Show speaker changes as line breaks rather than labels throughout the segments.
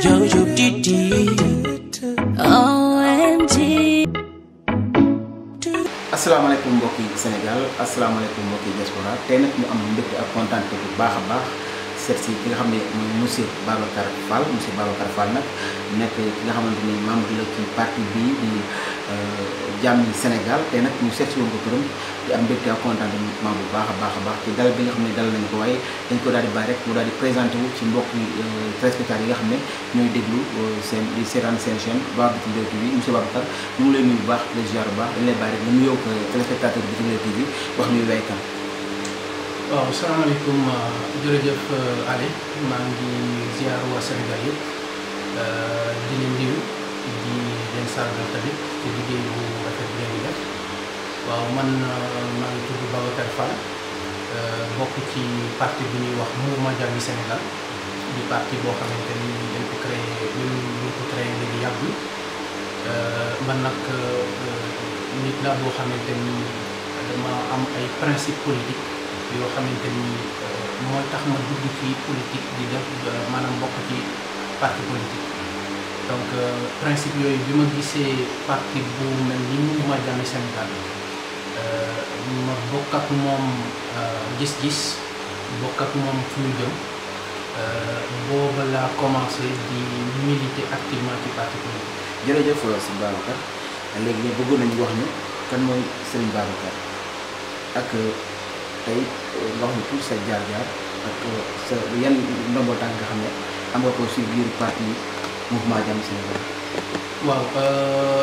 Jojo Didi OMG.
asalaamaaleykum mbokki Sénégal asalaamaaleykum mbokki diaspora tey nag ñu am mbégte ak kontaan bu baax a baax seet si ki nga xam ne mooy monsieur Babacar Fall nag nekk ki nga xamante ni membre la ci parti bii di Jàmmi Sénégal tey nag ñu seet si woon ko këram di am mbégte ak kontaan bu baax a baax ci dal bi nga xam ne dal nañu ko waaye dañ ko daal di bàyyi rek mu daal di présenté wu ci mbokk téléspectateurs yi nga xam ne ñooy déglu seen di seetaan seen chaîne Baol Bitim Réew TV monsieur Babacar ñu ngi lay nuyu bu baax di la ziar bu baax dañ lay bàyyi rek nga nuyoo ko téléspectateur Bitim Réew TV wax ñuy way kan.
waaw salaamaaleykum jërëjëf Ali maa ngi ziar waa Sénégal yëpp di leen nuyu di leen sargal tamit ci liggéey bu rafet bi ngeen di def waaw man maa ngi tudd Babacar Fall bokk ci parti bi ñuy wax Mouvement Jàmmi Sénégal di parti boo xamante ni dañ ko créé léegi yàggul man nag nit la boo xamante ni dama am ay principe politique yoo xamante ni mooy tax ma dugg ci politique di def maanaam bokk ci parti politique donc principe yooyu bi ma gisee parti bu mel ni Mouvement Jàmmi Sénégal ma bokk ak moom gis-gis bokk ak moom fu ñu jëm booba laa commencé di militer activement ci parti politique.
jërëjëf si Babacar léegi ñu bëggoon nañu wax ni kan mooy Serigne Babacar ak tey nga wax ni tout sa jaar-jaar ak sa yan ndombo tànk nga xam ne am nga ko si biir parti Mouvement Jàmmi Sénégal.
waaw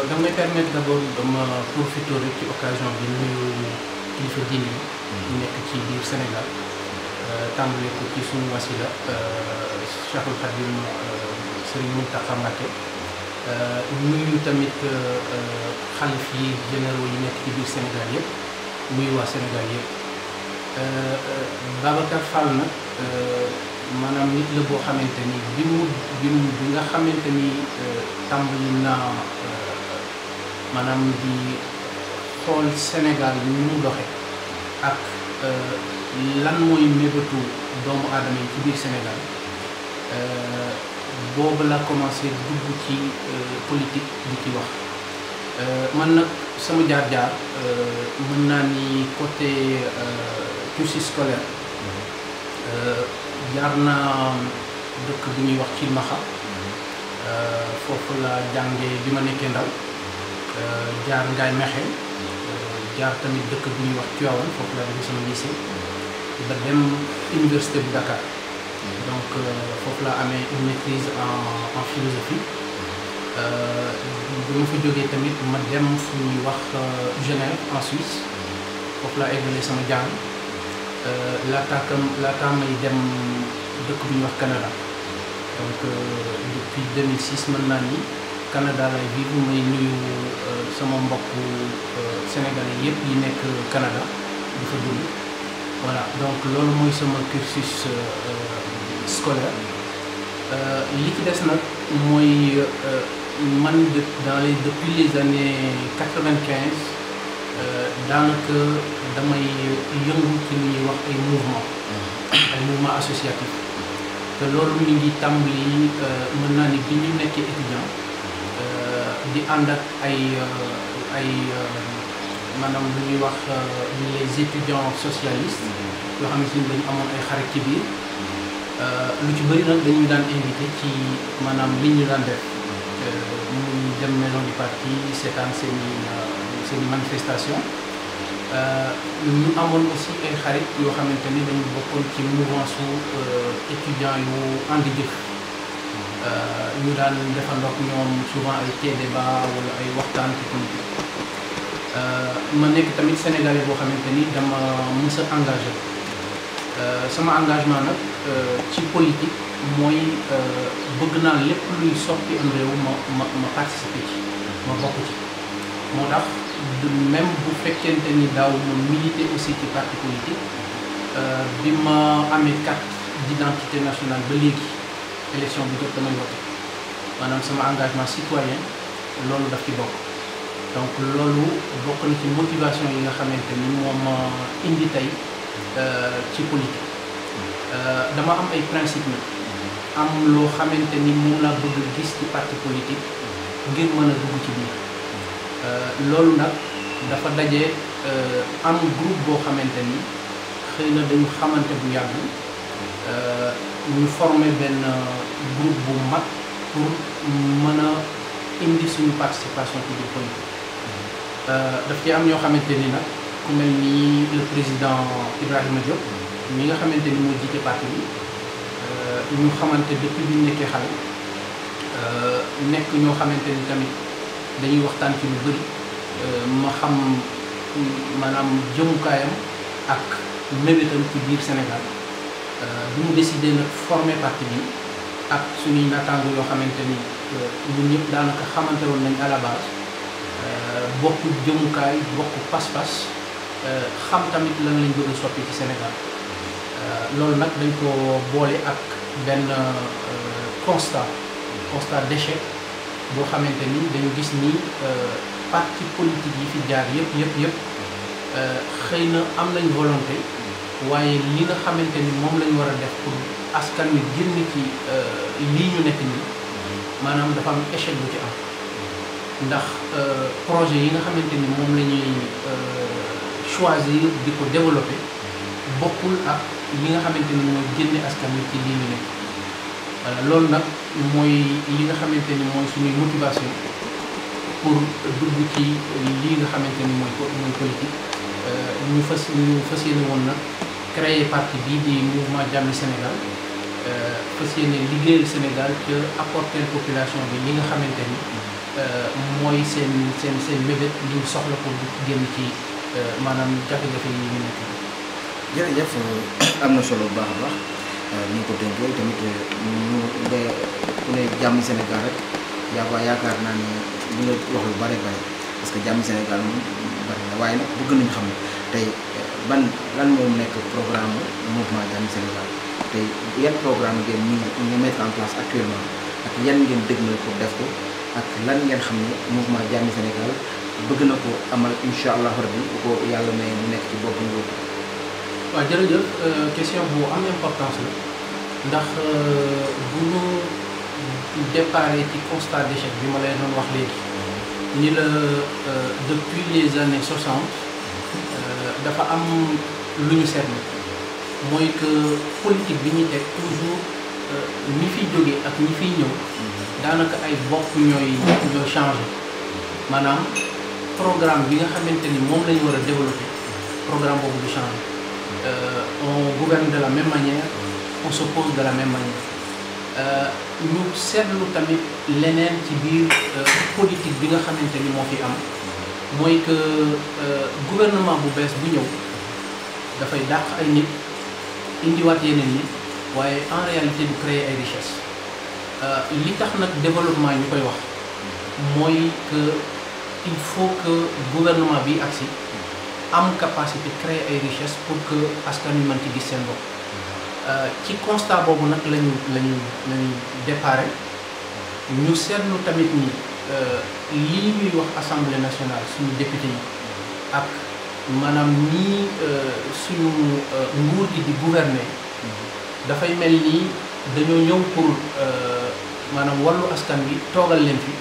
dama may permettre d'abord dama profité rek ci occasion bi nuyu kilifa diine yi nekk ci biir Sénégal tàmbale ko ci suñu wasila Cheikhul Khadim Serigne Mountakha Mbacké nuyu tamit xalif yi généraux yi nekk ci biir Sénégal yëpp muy waa Sénégal yëpp Babacar Fall nag maanaam nit la boo xamante ni bi nga xamante ni tàmbali naa maanaam di xool Sénégal ni mu doxe ak lan mooy mébétu doomu aadama yi ci biir Sénégal boobu la commencé dugg ci politique di ci wax man nag sama jaar-jaar mën naa ni côté cursus scolaire jaar naa dëkk bu ñuy wax ci Maxa foofu la jàngee bi ma nekkee ndaw jaar Ngaay Mexe jaar tamit dëkk bu ñuy wax Tivaouane foofu la defee sama lycée ba dem université bu Dakar donc foofu la amee une maîtrise en philosophie bi ma fa jógee tamit ma dem fu ñuy wax Genève en Suisse foofu la eggalee sama jàng laataa may dem dëkk bu ñuy wax Canada donc depuis 2006 mën naa ni Canada lay vivre may nuyu sama mbokku sénégalais yëpp yi nekk Canada di fa dund voilà donc loolu mooy sama cursus scolaire li ci des nag mooy man depuis les années 95 daanaka damay yëngu ci li ñuy wax ay mouvement associatif te loolu mi ngi tàmbali mën naa ni bi ñu nekkee étudiant di ànd ak ay maanaam lu ñuy wax les étudiants socialistes yoo xam ne si dañu amoon ay xarit ci biir lu ci bëri nag dañuy daan invité ci maanaam li ñu daan def muy dem maison du parti seetaan seen i manifestation ñu amoon aussi ay xarit yoo xamante ni dañu bokkoon ci mouvement su étudiant yu andi jëf ñu daan defandoog ñoom souvent ay thé débat wala ay waxtaan ci politique ma nekk tamit sénégalais boo xamante ni dama mës a engagé sama engagement nag ci politique mooy bëgg naa lépp luy soppi am réew ma participer ci ma bokk ci moo tax même bu fekkente ni daaw ma militer aussi ci parti politique bi ma amee carte d'identité nationale ba léegi élection bi jot damay voté maanaam sama engagement citoyen loolu daf ci bokk donc loolu bokk na ci motivation yi nga xamante ni moom indi tey ci politique dama am ay principe nag am loo xamante ni moom laa bëgg gis ci parti politique ngir mën a dugg ci biir loolu nag dafa daje am groupe boo xamante ni xëy na dañu xamante bu yàgg ñu formé benn groupe bu mag pour mën a indi suñu participation ci biir politique daf ci am ñoo xamante ni nag ku mel ni le président Ibrahima Diop mi nga xamante ni moo jiite parti bi ñu xamante depuis bi ñu nekkee xale nekk ñoo xamante ni tamit dañuy waxtaan ci lu bëri ma xam maanaam jëmukaayam ak mébétam ci biir Sénégal bi mu décidé nag former parti bi ak suñuy nattaango yoo xamante ni ñun ñëpp daanaka xamante woon nañ à la base bokk jëmukaay bokk pas-pas xam tamit lan lañ bëgg a soppi ci Sénégal loolu nag dañ ko boole ak benn constat d'échec boo xamante ni dañu gis ni parti politique yi fi jaar yëpp xëy na am nañ volonté waaye li nga xamante ni moom lañ war a def pour askan wi génn ci lii ñu nekk nii maanaam dafa am échec bu ci am ndax projet yi nga xamante ni moom la ñuy choisir di ko développer bokkul ak li nga xamante ni mooy génne askan wi ci lii ñu nekk loolu nag mooy li nga xamante ni mooy suñuy motivation pour dugg ci lii nga xamante ni mooy politique ñu fas yéene woon nag créer parti bii di mouvement Jàmmi Sénégal fas yéene liggéeyal Sénégal te apporter population bi li nga xamante ni mooy seen mébét li ñu soxla pour génn ci maanaam jafe-jafe yi ñu nekk.
jërëjëf am na solo bu baax a baax ni nga ko tënkee tamit ñu nga ku ne Jàmmi Sénégal rek yaakaar naa ne li nga wax lu bare parce que Jàmmi Sénégal moom bari na waaye nag bëgg nañu xam ne tey lan moom nekk programme mouvement Jàmmi Sénégal tey yan programme ngeen mettre en place actuellement ak yan ngeen dëgmal pour def ko ak lan ngeen xam ne mouvement Jàmmi Sénégal bëgg na ko amal incha allahu rabbi bu ko yàlla may mu nekk ci bopp nguur.
waaw jërëjëf question bu am importance la ndax bu ñu déparé ci constat d'échec bi ma lay doon wax léegi ni la depuis les années 60 dafa am lu ñu seetlu mooy que politique bi ñuy teg toujours ñi fiy jóge ak ñi fiy ñëw daanaka ay bopp ñooy changé maanaam programme bi nga xamante ni moom la ñu war a développer programme boobu du changé. On gouverne de la même manière, on s'oppose de la même manière. Ñu seetlu tamit leneen ci biir politique bi nga xamante ni moo fi am mooy que gouvernement bu bees bu ñëw dafay dàq ay nit indiwaat yeneen nit waaye en réalité du créer ay richesse li tax nag développement yi ñu koy wax mooy que il faut que gouvernement bi agsi am capacité créer ay richesse pour que askan wi mën ci gis seen bopp ci constat boobu nag lañu déparé ñu seetlu tamit ni lii ñuy wax assemblée nationale suñu député yi ak maanaam nii suñu nguur gi di gouverner dafay mel ni dañoo ñëw pour maanaam wàllu askan wi toogal leen fi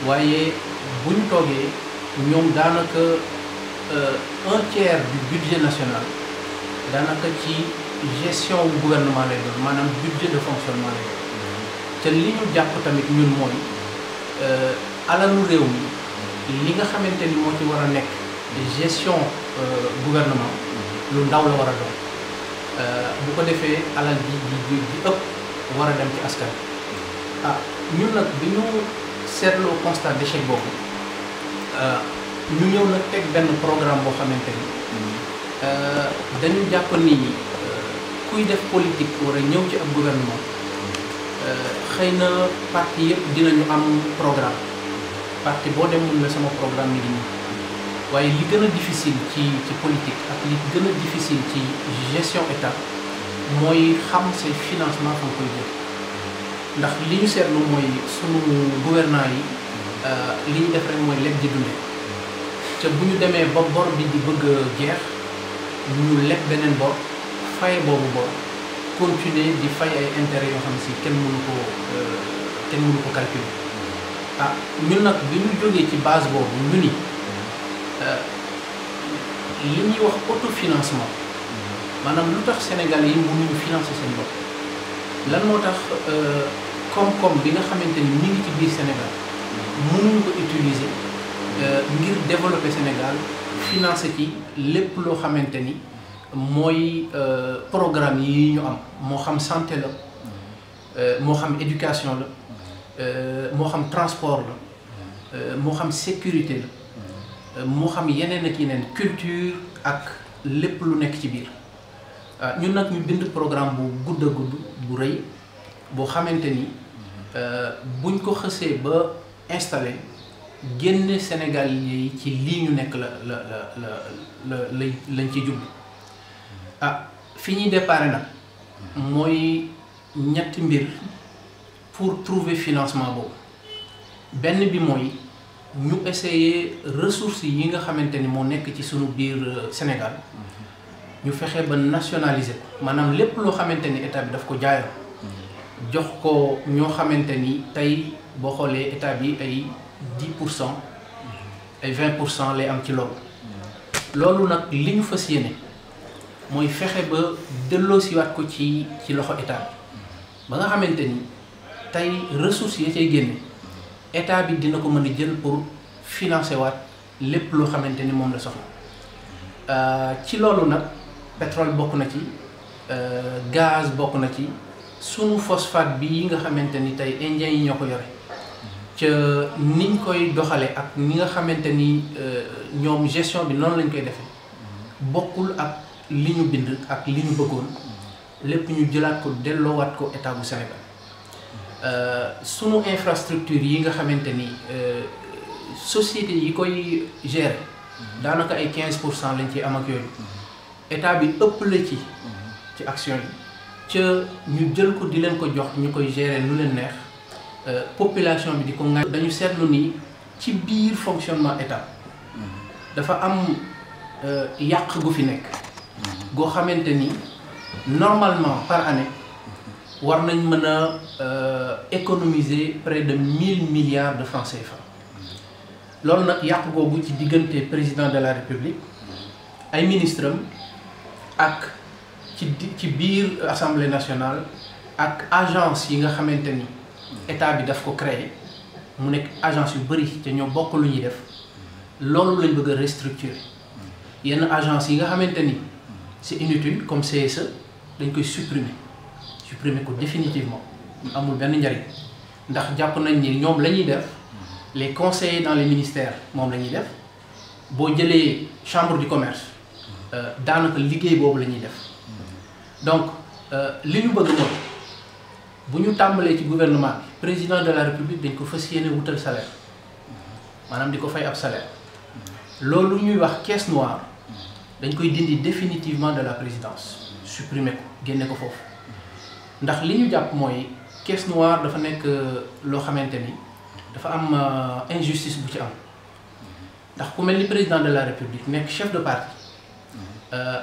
waaye bu ñu toogee ñoom daanaka un tiers du budget national daanaka ci gestion wu gouvernement lay doon maanaam budget de fonctionnement lay doon te li ñu jàpp tamit ñun mooy alalu réew mi li nga xamante ni moo ci war a nekk gestion gouvernement lu ndaw la war a doon bu ko defee alal ji ëpp war a dem ci askan ñun nag bi ñu seetloo constat d'échec boobu ñu ñëw nag teg benn programme boo xamante ni dañu jàpp ni kuy def politique war a ñëw ci ab gouvernement xëy na parti yëpp dinañu am programme parti boo dem mun na sama programme mi ngi nii waaye li gën a difficile ci politique ak li gën a difficile ci gestion état mooy xam say financement fa nga koy jël ndax li ñu seetlu mooy sunu gouvernants yi li ñu def rek mooy lekk di dunde te bu ñu demee ba bor bi di bëgg a jeex ñu lekk beneen bor fay boobu bor continuer di fay ay intérêts yoo xam ne si kenn mënu ko calculer ah ñun nag bi ñu jógee ci base boobu ñu ni li ñuy wax autofinancement maanaam lu tax Sénégalais yi mënuñu financer seen bopp lan moo tax koom-koom bi nga xamante ni mi ngi ci biir Sénégal mënuñu ko utiliser ngir développer Sénégal financer ci lépp loo xamante ni mooy programme yi ñu am moo xam santé la moo xam éducation la moo xam transport la moo xam sécurité la moo xam yeneen ak yeneen culture ak lépp lu nekk ci biir ñun nag ñu bind programme bu gudd a gudd bu rëy boo xamante ni buñ ko xësee ba installé génne Sénégal yi ci lii ñu nekk lañ ci jublu fi ñuy déparé nag mooy ñetti mbir pour trouver financement boobu benn bi mooy ñu essayer ressources yi nga xamante ni moo nekk ci sunu biir Sénégal ñu fexe ba nationaliser ko maanaam lépp loo xamante ni état bi daf ko jaayoon jox ko ñoo xamante ni tey boo xoolee état bi ay 10% ay 20% lay am ci loolu nag li ñu fas yéene mooy fexe ba delloosiwaat ko ci loxo état bi ba nga xamante ni tey ressources yi cay génne état bi dina ko mën a jël pour financer waat lépp loo xamante ni moom la soxla ci loolu nag pétrole bokk na ci gaz bokk na ci sunu phosphate bi yi nga xamante ni tey indien yi ñoo ko yore ca niñ koy doxale ak ni nga xamante ni ñoom gestion bi noonu lañ koy defee bokkul ak li ñu bind ak li ñu bëggoon lépp ñu jëlaat ko delloowaat ko état bu Sénégal sunu infrastructure yi nga xamante ni société yi koy gérer daanaka ay 15% lañ ciy am ak yooyu état bi ëpp la ci action yi ca ñu jël ko di leen ko jox ñu koy gérer lu leen neex population bi di ko ŋaay dañu seetlu ni ci biir fonctionnement état dafa am yàq gu fi nekk goo xamante ni normalement par année war nañ mën a économiser près de 1000 milliards de francs CFA loolu nag yàq googu ci diggante président de la République ay ministres am ak ci biir assemblée nationale ak agence yi nga xamante ni état bi daf ko créer mu nekk agence yu bëri te ñoo bokk lu ñuy def loolu lañ bëgg a restructurer yenn agence yi nga xamante ni c'est inutile comme CSE dañ koy supprimer ko définitivement amul benn njariñ ndax jàpp nañ ni ñoom la ñuy def les conseillers dans les ministères moom la ñuy def boo jëlee chambre du commerce daanaka liggéey boobu la ñuy def donc li ñu bëgg mooy bu ñu tàmbalee ci gouvernement bi président de la république dañ ko fas yéene wutal salaire maanaam di ko fay ab salaire loolu ñuy wax caisse noire dañ koy dindi définitivement de la présidence supprimer ko génne ko foofu ndax li ñu jàpp mooy caisse noire dafa nekk loo xamante ni dafa am injustice bu ci am ndax ku mel ni président de la république nekk chef de parti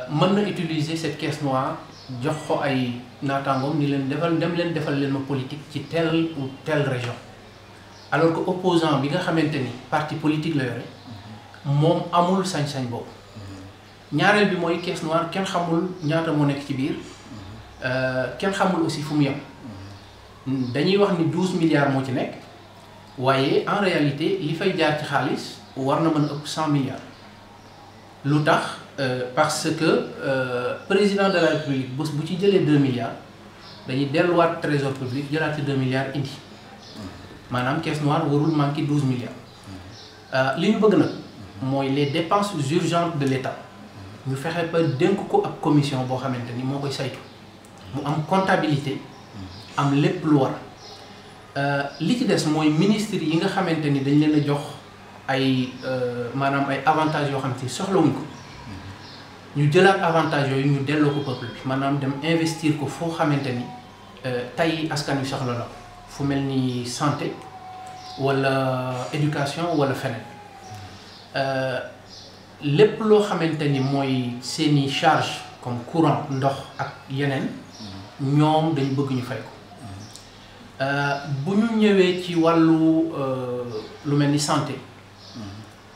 mën na utiliser cette caisse noire jox ko ay naataangoom ni leen dem leen defal leen ma politique ci telle ou telle région alors que opposant bi nga xamante ni parti politique la yore moom amul sañ-sañ boobu ñaareel bi mooy caisse noire kenn xamul ñaata moo nekk ci biir kenn xamul aussi fu mu yem dañuy wax ni 12 milliards moo ci nekk waaye en réalité li fay jaar ci xaalis war na mën a ëpp 100 milliards lu tax parce que président de la république bés bu ci jëlee 2 milliards dañuy delluwaat trésor public jëlaat ci 2 milliards indi maanaam caisse noire warul manqué 12 milliards li ñu bëgg nag mooy les dépenses urgentes de l'État ñu fexe ba dénk ko ak commission boo xamante ni moo koy saytu mu am comptabilité am lépp lu war li ci des mooy ministre yi nga xamante ni dañ leen a jox ay maanaam ay avantages yoo xam te soxlawuñ ko ñu jëlaat avantages yooyu ñu delloo ko peuple bi maanaam dem investir ko foo xamante ni tey askan wi soxla la fu mel ni santé wala éducation wala feneen lépp loo xamante ni mooy seeni charge comme courant ndox ak yeneen ñoom dañu bëgg ñu fay ko bu ñu ñëwee ci wàllu lu mel ni santé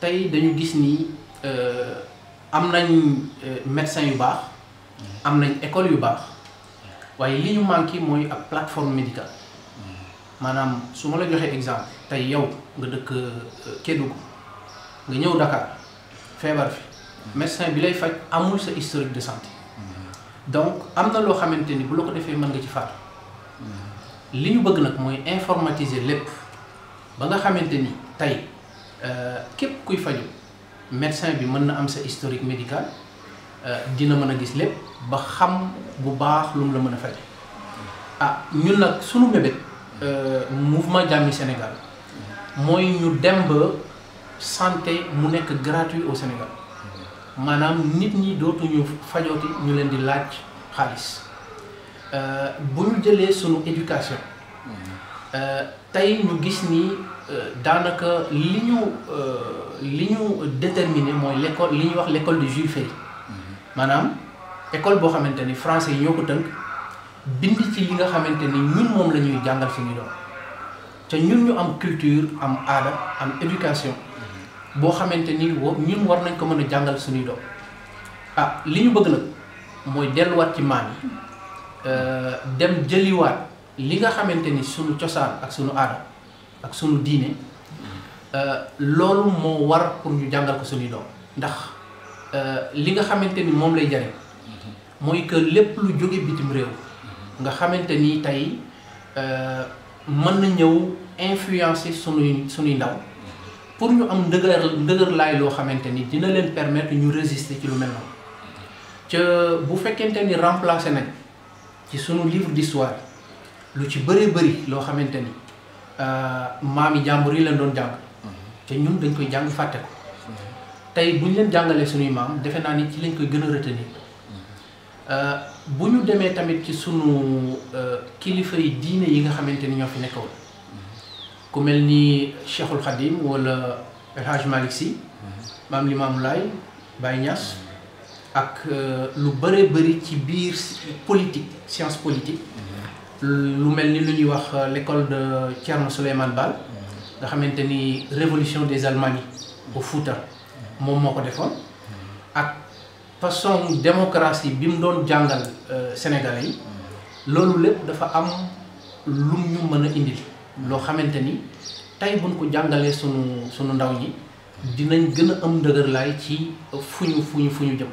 tey dañu gis ni am nañ médecin yu baax am nañ école yu baax waaye li ñu manqué mooy ab plateforme médicale maanaam su ma la joxee exemple tey yow nga dëkk Kédougou nga ñëw Dakar feebar fi médecin bi lay faj amul sa historique de santé donc am na loo xamante ni bu la ko defee mën nga ci faatu li ñu bëgg nag mooy informatiser lépp ba nga xamante ni tey képp kuy faju médecin bi mën na am sa historique médical dina mën a gis lépp ba xam bu baax lu mu la mën a faje ñun nag sunu mébét mouvement Jàmmi Sénégal mooy ñu dem ba santé mu nekk gratuit au Sénégal maanaam nit ñi dootuñu fajooti ñu leen di laaj xaalis bu ñu jëlee sunu éducation tey ñu gis ni daanaka li ñu déterminé mooy l'école li ñuy wax l'école de Jules Ferry maanaam école boo xamante ni français yi ñoo ko tënk bind ci li nga xamante ni ñun moom la ñuy jàngal suñu doom te ñun ñu am culture am aada am éducation boo xamante ni ñun war nañ ko mën a jàngal suñuy doom li ñu bëgg nag mooy delluwaat ci maan yi dem jëliwaat li nga xamante ni suñu cosaan ak suñu aada ak suñu diine loolu moo war pour ñu jàngal ko suñuy doom ndax li nga xamante ni moom lay jariñ mooy que lépp lu jóge bitim réew nga xamante ni tey mën na ñëw influencer suñuy ndaw pour ñu am ndëgër laay loo xamante ni dina leen permettre ñu résister ci lu mel noonu ca bu fekkente ni remplacer nañ ci sunu livre d'histoire lu ci bëree bëri loo xamante ni maami jàmbur yi leen doon jàng te ñun dañ koy jàng fàtte ko tey bu ñu leen jàngalee suñuy maam defe naa ni ci lañ koy gën a retenir bu ñu demee tamit ci sunu kilifa yi diine yi nga xamante ni ñoo fi nekkoon ku mel ni Cheikhul Khadim wala El Hadj Malick Sy Maam Limaamu Laay Baye Niass ak lu bëree bëri ci biir politique science politique lu mel ni lu ñuy wax l'école de Thierno Souleymane Baal nga xamante ni révolution des Almadies au Fouta moom moo ko defoon ak façon démocratie bi mu doon jàngal Sénégalais yi loolu lépp dafa am lu ñu mën a indil loo xamante ni tey buñ ko jàngalee sunu ndaw ñi dinañ gën a am ndëgër laay ci fu ñu jëm